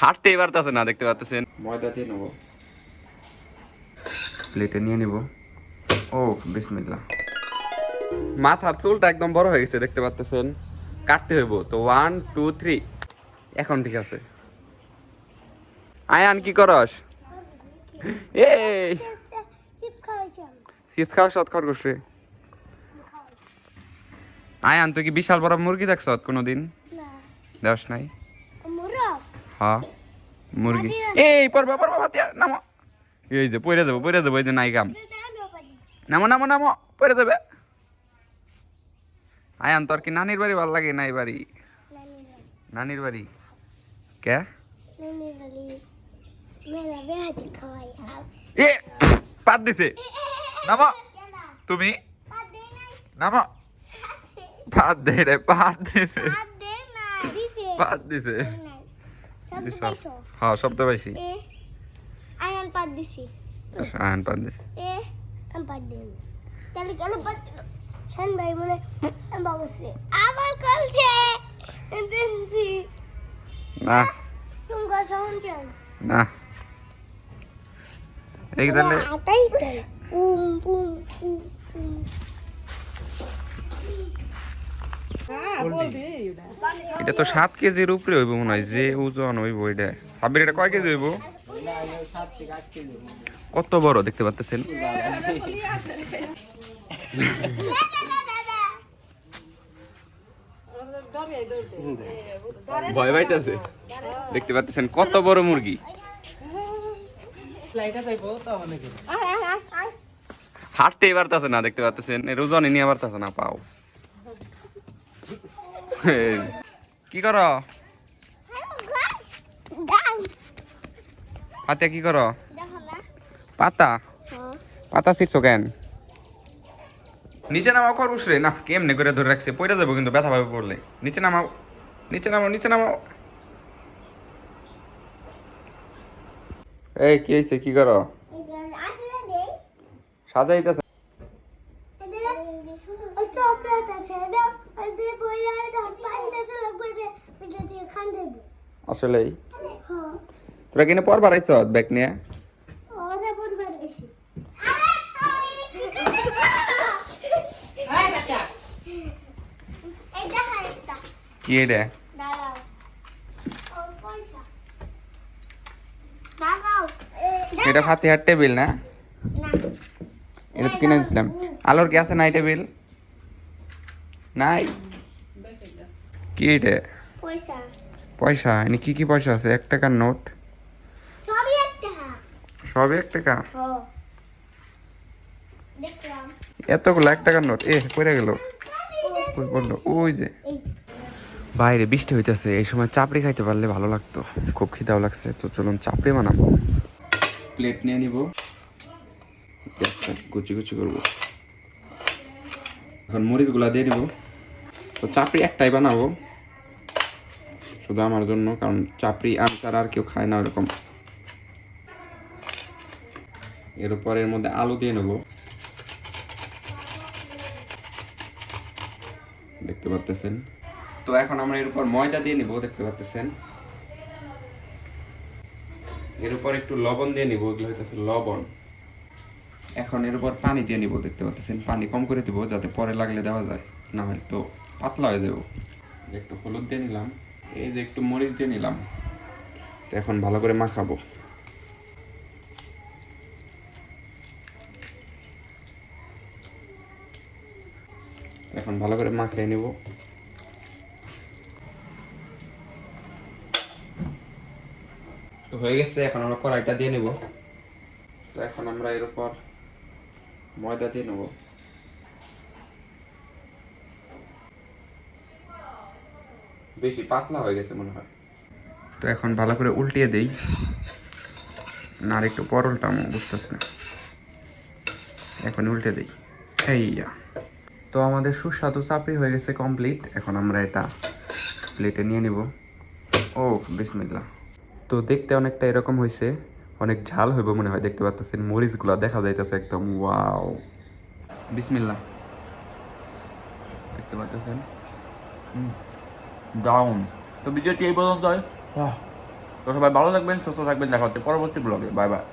হাঁটতেই পারতেছে না, দেখতে পাচ্ছেন। ময়দা দিয়ে নেবো, প্লেটে নিয়ে নিব। ও বিসমিল্লাহ। মাথার চুলটা একদম বড় হয়ে গেছে, দেখতে পাচ্ছেন। কাটতে হইব তো 1 2 3। এখন ঠিক আছে। আয়ান কি করস? এই চিপস খাওয়া সৎ খরগোশ রে। আয়ান তুই কি বিশাল বড় মুরগি দেখছ কোনোদিন? দেখ নাই? হ্যাঁ মুরগি। এই পড়বা পড়বা বাতিয়া নামো। এই যে পড়ে যাবো এই যে নাই কাম। নামো নামো নামো, পড়ে যাবে। আয়ান তোর কি নানির বাড়ি ভালো লাগে না এই বাড়ি? নানির বাড়ি কে? এ পাত দিছে। নামো তুমি, নামো। পাত দে রে, পাত দিছে, পাত দিছে। হ্যাঁ শব্দ পাইছি। আয়ান পাত দিছি। আয়ান পাত দিছে। আমি পাত দিই তাহলে কেন পাত দিল? শান ভাই মনে বাবুছে আবার করছে। দেখছি না তুমি কথা শুনছো না, এই তাহলে আটাই তাই উম উম উম উম। এটা তো 7 কেজির উপরে হইব মনে হয়, যে ওজন হইব এটা। সাবির এটা কয় কেজি হইব? কত বড় দেখতে পাচ্ছেন। ভয় পাইতেছে, দেখতে পাচ্ছেন কত বড় মুরগি। হাঁটতেই পারতেছে না, দেখতে পাচ্ছেন। এর ওজনই নিয়ে পারতেছে না পাও। কি করো পাতা? কি করো? পাতা পাতা ছিটছো কেন? নিচে নামাও খরগোশ রে। না কেমনে করে ধরে রাখছে, পড়ে যাবো কিন্তু, ব্যথা পাবে পড়লে। নিচে নামাও, নিচে নামাও, নিচে নামাও। এই কি হয়েছে? কি করো? সাজাইতেছে। আসলেই তোরা কিনে পর বাড়াইছ ব্যাগ নিয়ে? কি এটা? এটা ফাতিহার টেবিল না? এটা তো কিনে দিয়েছিলাম। আলোর কি আছে? নাই টেবিল নাই। কি এটা? পয়সা। এনে কি কি পয়সা আছে? 1 টাকার নোট? সবই 1 টাকা? এতগুলো 1 টাকার নোট এ পড়ে গেল। বললো ওই যে বাইরে বৃষ্টি হইতেছে, এই সময় চাপড়ি খাইতে পারলে ভালো লাগতো। খুব খিদাও লাগছে, তো চলুন চাপড়ি বানাবো। প্লেট নিয়ে নিব, কুচি কুচি করবো। এখন মরিচগুলা দিয়ে দিব। তো চাপড়ি একটাই বানাবো শুধু আমার জন্য, কারণ চাপড়ি আমি তার আর কেউ খায় না ওরকম। এর উপর এর মধ্যে আলু দিয়ে নেব, দেখতে পাচ্ছেন। তো এখন আমরা এর উপর ময়দা দিয়ে নিব, দেখতে পাচ্ছেন। এর উপর একটু লবণ দিয়ে নিব, এগুলো হইতেছে লবণ। এখন এর উপর পানি দিয়ে নিব, দেখতে পাচ্ছেন। পানি কম করে দিব যাতে পরে লাগলে দেওয়া যায়, না হয় তো পাতলা হয়ে যাব। একটু হলুদ দিয়ে নিলাম, এই যে একটু মরিচ দিয়ে নিলাম। তো এখন ভালো করে মাখাবো। এখন ভালো করে মাখিয়ে নিব। তো হয়ে গেছে, এখন আমরা কড়াইটা দিয়ে নিব। তো এখন আমরা এর উপর ময়দা দিয়ে নেব। বেশি পাতলা হয়ে গেছে মনে হয়। তো এখন ভালো করে উল্টিয়ে দেই, না আর একটু পর উল্টামো, বুঝতেছি না। এখন উল্টে দেই। এইয়া তো আমাদের সুস্বাদু চাপড়ি হয়ে গেছে কমপ্লিট। এখন আমরা এটা প্লেটে নিয়ে নিব। ও বিসমিল্লাহ। তো দেখতে অনেকটা এরকম হয়েছে, অনেক ঝাল হইব মনে হয়, দেখতে পাচ্ছেন। মরিচগুলা দেখা যাইতেছে একদম। ওয়াও, বিসমিল্লাহ। দেখতে পাচ্ছেন দারুন। তো ভিডিওটি এই পর্যন্তই। তো সবাই ভালো থাকবেন, সুস্থ থাকবেন, দেখা হচ্ছে পরবর্তী ব্লগে। Bye bye.